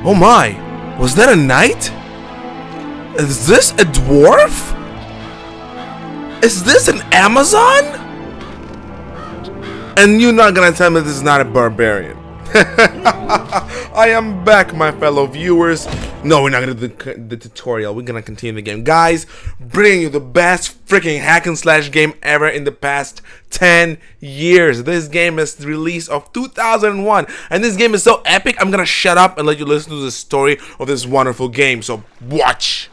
Oh my, was that a knight? Is this a dwarf? Is this an Amazon? And you're not gonna tell me this is not a barbarian. I am back, my fellow viewers. No, we're not gonna do the tutorial. We're gonna continue the game. Guys, bringing you the best freaking hack and slash game ever in the past 10 years. This game is the release of 2001, and this game is so epic, I'm gonna shut up and let you listen to the story of this wonderful game. So, watch.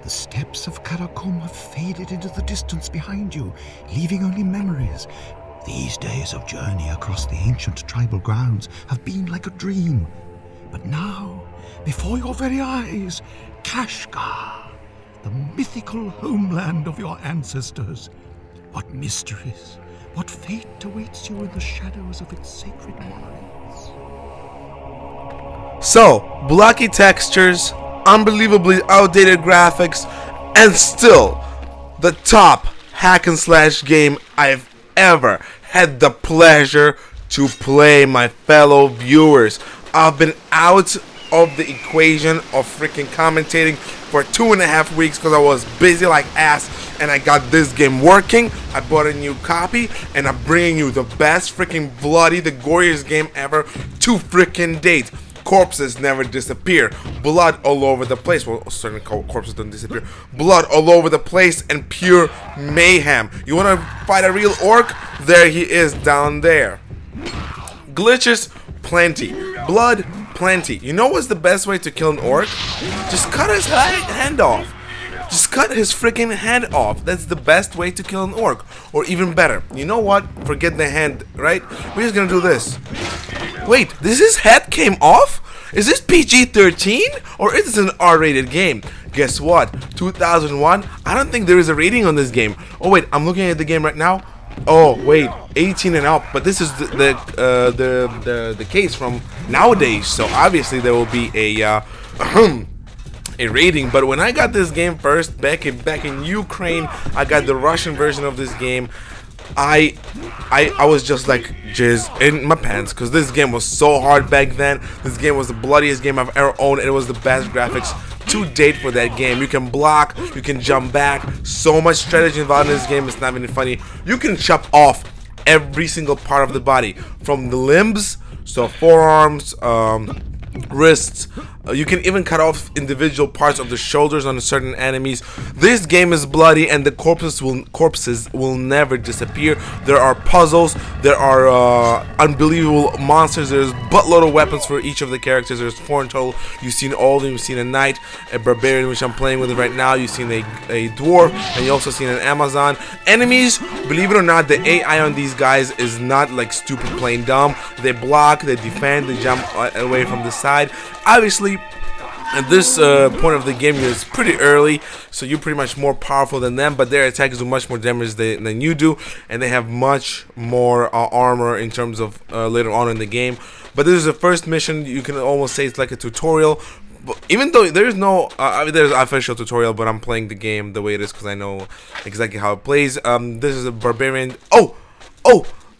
The steps of Comm have faded into the distance behind you, leaving only memories. These days of journey across the ancient tribal grounds have been like a dream. But now, before your very eyes, Kashgar, the mythical homeland of your ancestors. What mysteries, what fate awaits you in the shadows of its sacred wilds. So, blocky textures, unbelievably outdated graphics, and still the top hack and slash game I've ever had the pleasure to play, my fellow viewers. I've been out of the equation of freaking commentating for 2.5 weeks because I was busy like ass, and I got this game working. I bought a new copy, and I'm bringing you the best freaking bloody, the goriest game ever to freaking date. Corpses never disappear. Blood all over the place. Well, certain corpses don't disappear. Blood all over the place and pure mayhem. You want to fight a real orc? There he is down there. Glitches, plenty. Blood, plenty. You know what's the best way to kill an orc? Just cut his hand off. Just cut his freaking hand off. That's the best way to kill an orc. Or even better. You know what? Forget the hand, right? We're just gonna do this. Wait, his head came off? Is this PG-13 or is this an R-rated game? Guess what? 2001. I don't think there is a rating on this game. Oh wait, I'm looking at the game right now. Oh wait, 18 and up. But this is the case from nowadays. So obviously there will be a rating. But when I got this game first back in Ukraine, I got the Russian version of this game. I was just like jizz in my pants because this game was so hard back then. This game was the bloodiest game I've ever owned, and it was the best graphics to date for that game. You can block, you can jump back, so much strategy involved in this game, it's not even funny. You can chop off every single part of the body, from the limbs, so forearms, wrists. You can even cut off individual parts of the shoulders on certain enemies. This game is bloody, and the corpses will never disappear. There are puzzles, there are unbelievable monsters. There's a buttload of weapons for each of the characters. There's 4 in total. You've seen all of them. You've seen a knight, a barbarian, which I'm playing with right now. You've seen a dwarf, and you also seen an Amazon. Enemies, believe it or not, the AI on these guys is not like stupid plain dumb. They block, they defend, they jump away from the side. Obviously, at this point of the game, it's pretty early, so you're pretty much more powerful than them, but their attacks do much more damage than you do, and they have much more armor in terms of later on in the game. But this is the first mission. You can almost say it's like a tutorial, but even though there's no there's an official tutorial, but I'm playing the game the way it is because I know exactly how it plays. This is a barbarian. Oh!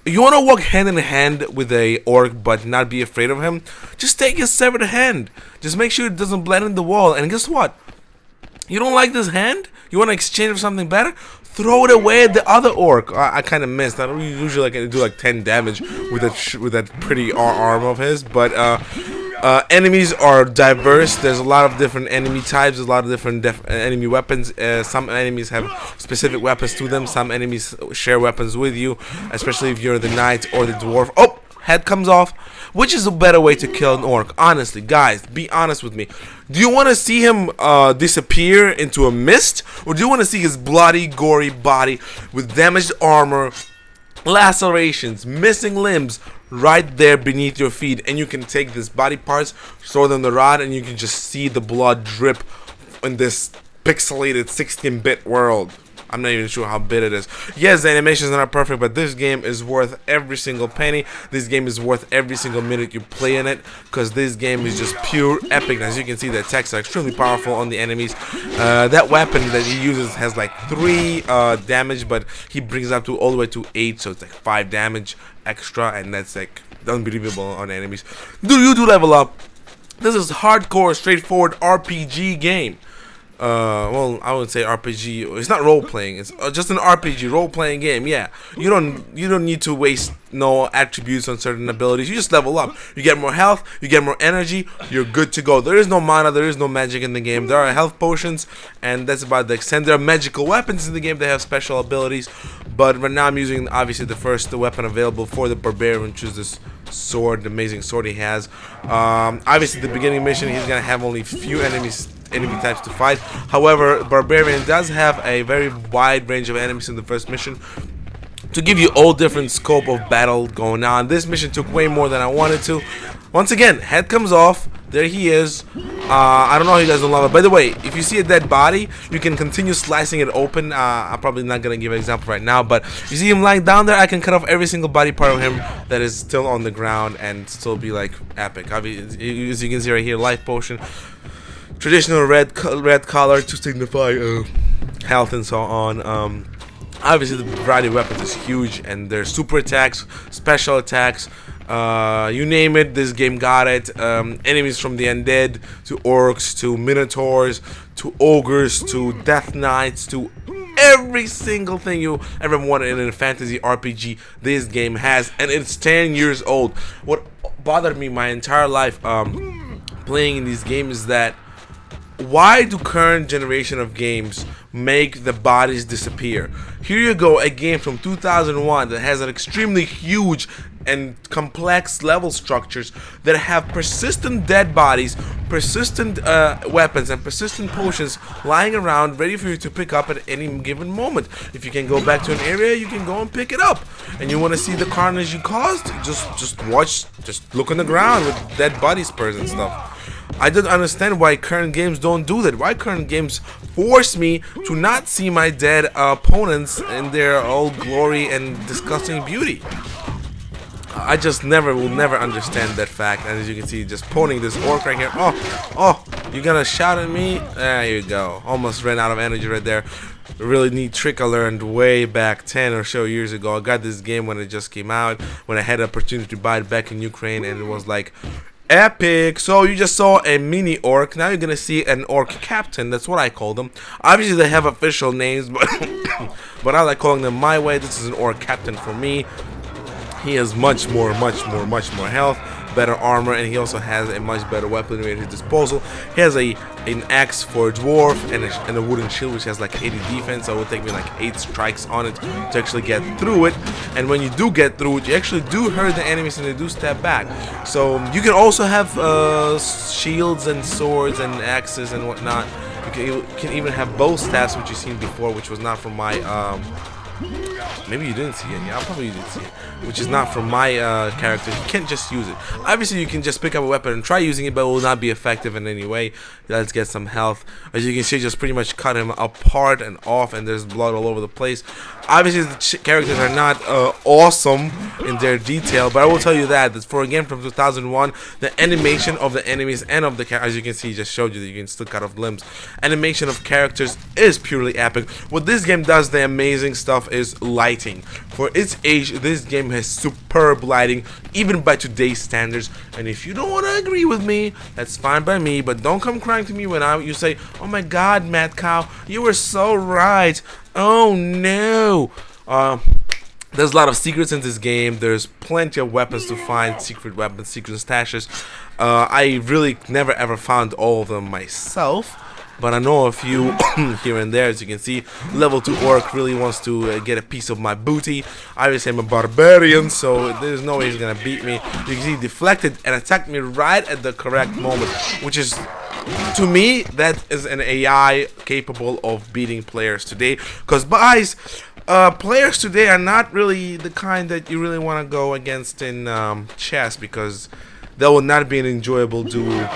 You want to walk hand in hand with a orc but not be afraid of him? Just take his severed hand. Just make sure it doesn't blend in the wall. And guess what? You don't like this hand? You want to exchange it for something better? Throw it away at the other orc. I kind of missed. I don't usually like to do like 10 damage with that pretty arm of his. But enemies are diverse. There's a lot of different enemy types. There's a lot of different enemy weapons. Some enemies have specific weapons to them. Some enemies share weapons with you, especially if you're the knight or the dwarf. Oh, head comes off. Which is a better way to kill an orc? Honestly, guys, be honest with me. Do you want to see him disappear into a mist? Or do you want to see his bloody, gory body with damaged armor, lacerations, missing limbs right there beneath your feet? And you can take these body parts, throw them in the rod, and you can just see the blood drip in this pixelated 16-bit world. I'm not even sure how big it is. Yes, the animations are not perfect, but this game is worth every single penny. This game is worth every single minute you play in it, because this game is just pure epic. As you can see, the attacks are extremely powerful on the enemies. That weapon that he uses has like 3 damage, but he brings up to all the way to 8, so it's like 5 damage extra, and that's like unbelievable on enemies. You do level up. This is hardcore, straightforward RPG game. Well, I wouldn't say RPG. It's not role playing. It's just an RPG role playing game. Yeah, you don't need to waste no attributes on certain abilities. You just level up. You get more health. You get more energy. You're good to go. There is no mana. There is no magic in the game. There are health potions, and that's about the extent. There are magical weapons in the game. They have special abilities, but right now I'm using obviously the first weapon available for the barbarian, which is this sword, the amazing sword he has. Obviously, the beginning mission, he's gonna have only few enemy types to fight. However, barbarian does have a very wide range of enemies in the first mission to give you all different scope of battle going on. This mission took way more than I wanted to. Once again, head comes off. There he is. I don't know how you guys don't love it. By the way, if you see a dead body, you can continue slicing it open. I'm probably not going to give an example right now, but you see him lying down there, I can cut off every single body part of him that is still on the ground and still be like epic. As you can see right here, life potion. Traditional red color to signify health and so on. Obviously, the variety of weapons is huge, and there's super attacks, special attacks, you name it, this game got it. Enemies from the undead, to orcs, to minotaurs, to ogres, to death knights, to every single thing you ever wanted in a fantasy RPG, this game has, and it's 10 years old. What bothered me my entire life playing in these games is that why do current generation of games make the bodies disappear? Here you go, a game from 2001 that has an extremely huge and complex level structures that have persistent dead bodies, persistent weapons, and persistent potions lying around ready for you to pick up at any given moment. If you can go back to an area, you can go and pick it up. And you want to see the carnage you caused? Just watch, just look on the ground with dead body spurs and stuff. I don't understand why current games don't do that. Why current games force me to not see my dead opponents in their all glory and disgusting beauty. I just will never understand that fact. And as you can see, just poning this orc right here. Oh, you gonna shout at me? There you go. Almost ran out of energy right there. A really neat trick I learned way back 10 or so years ago. I got this game when it just came out, when I had the opportunity to buy it back in Ukraine, and it was like epic. So you just saw a mini orc. Now you're gonna see an orc captain. That's what I call them. Obviously they have official names, but but I like calling them my way. This is an orc captain for me. He has much more health, better armor, and he also has a much better weaponry at his disposal. He has an axe for a dwarf and a wooden shield which has like 80 defense, so it will take me like 8 strikes on it to actually get through it. And when you do get through it, you actually do hurt the enemies and they do step back. So you can also have shields and swords and axes and whatnot. You can even have bow staffs, which you've seen before, which was not from my maybe you didn't see it. Yeah, I probably didn't see it. Which is not from my character. You can't just use it. Obviously, you can just pick up a weapon and try using it, but it will not be effective in any way. Let's get some health. As you can see, just pretty much cut him apart and off, and there's blood all over the place. Obviously, the characters are not awesome in their detail, but I will tell you that for a game from 2001, the animation of the enemies and of the as you can see, just showed you that you can still cut off limbs. Animation of characters is purely epic. What this game does, the amazing stuff, is lighting. For its age, this game has superb lighting, even by today's standards. And if you don't want to agree with me, that's fine by me, but don't come crying to me when you say, "Oh my God, Mad Cow, you were so right." Oh no. There's a lot of secrets in this game. There's plenty of weapons to find, secret weapons, secret stashes. I really never ever found all of them myself, but I know a few here and there. As you can see, level 2 orc really wants to get a piece of my booty. Obviously I'm a barbarian, so there's no way he's gonna beat me. You can see he deflected and attacked me right at the correct moment, which is, to me, that is an AI capable of beating players today. Because guys, players today are not really the kind that you really want to go against in chess, because that will not be an enjoyable duel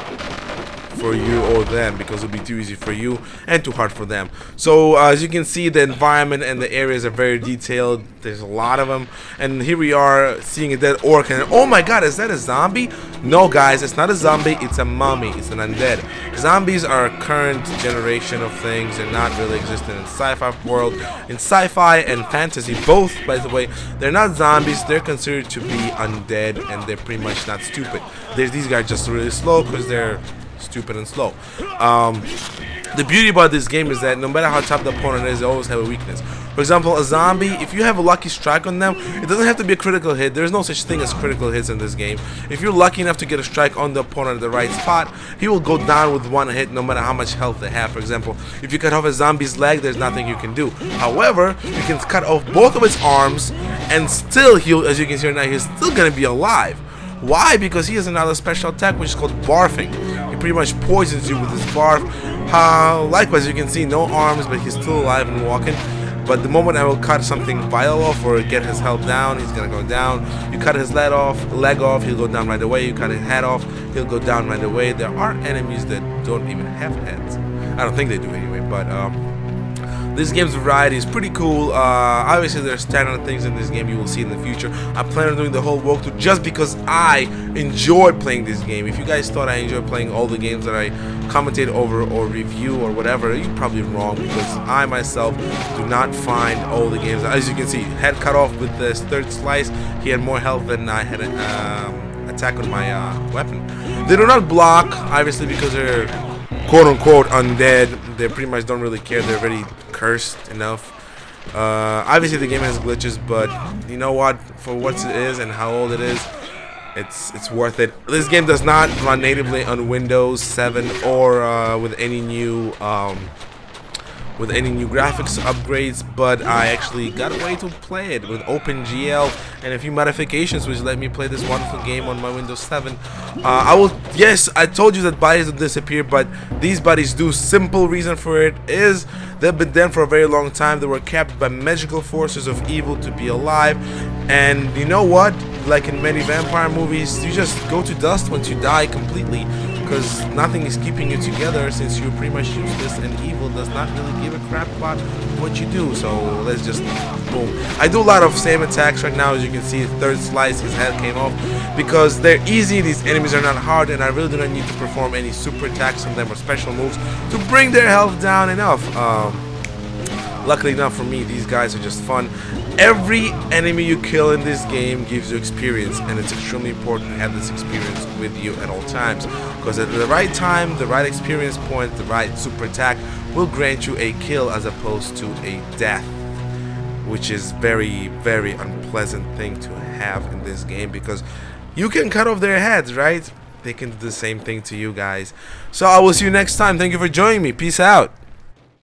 for you or them, because it'll be too easy for you and too hard for them. So as you can see, the environment and the areas are very detailed. There's a lot of them, and here we are seeing a dead orc, and oh my god, is that a zombie? No guys, it's not a zombie, it's a mummy, it's an undead. Zombies are a current generation of things. They're not really existing in sci-fi world. In sci-fi and fantasy both, by the way, they're not zombies. They're considered to be undead, and they're pretty much not stupid. These guys just really slow because they're stupid and slow. The beauty about this game is that no matter how tough the opponent is, they always have a weakness. For example, a zombie, if you have a lucky strike on them, it doesn't have to be a critical hit. There's no such thing as critical hits in this game. If you're lucky enough to get a strike on the opponent at the right spot, he will go down with one hit no matter how much health they have. For example, if you cut off a zombie's leg, there's nothing you can do. However, you can cut off both of his arms, and still he'll, as you can see right now, he's still gonna be alive. Why? Because he has another special attack which is called barfing. He pretty much poisons you with his barf. Likewise, you can see no arms, but he's still alive and walking. But the moment I will cut something vital off or get his health down, he's gonna go down. You cut his leg off, he'll go down right away. You cut his head off, he'll go down right away. There are enemies that don't even have heads. I don't think they do anyway, but this game's variety is pretty cool. Obviously, there's standard things in this game you will see in the future. I plan on doing the whole walkthrough just because I enjoy playing this game. If you guys thought I enjoy playing all the games that I commentate over or review or whatever, you're probably wrong, because I myself do not find all the games. As you can see, head cut off with this third slice. He had more health than I had attack on my weapon. They do not block, obviously, because they're quote-unquote undead. They pretty much don't really care. They're already cursed enough. Obviously the game has glitches, but you know what, for what it is and how old it is, it's worth it. This game does not run natively on Windows 7 or with any new graphics upgrades, but I actually got a way to play it with OpenGL and a few modifications which let me play this wonderful game on my Windows 7. Yes, I told you that bodies will disappear, but these bodies do. Simple reason for it is they've been dead for a very long time. They were kept by magical forces of evil to be alive, and you know what? Like in many vampire movies, you just go to dust once you die completely, because nothing is keeping you together since you're pretty much useless, and evil does not really give a crap about what you do. So let's just boom. I do a lot of same attacks right now. As you can see, third slice, his head came off, because they're easy. These enemies are not hard, and I really do not need to perform any super attacks on them or special moves to bring their health down enough. Luckily enough for me, these guys are just fun. Every enemy you kill in this game gives you experience, and it's extremely important to have this experience with you at all times, because at the right time, the right experience point, the right super attack will grant you a kill as opposed to a death, which is very, very unpleasant thing to have in this game, because you can cut off their heads, right? They can do the same thing to you guys. So I will see you next time. Thank you for joining me. Peace out.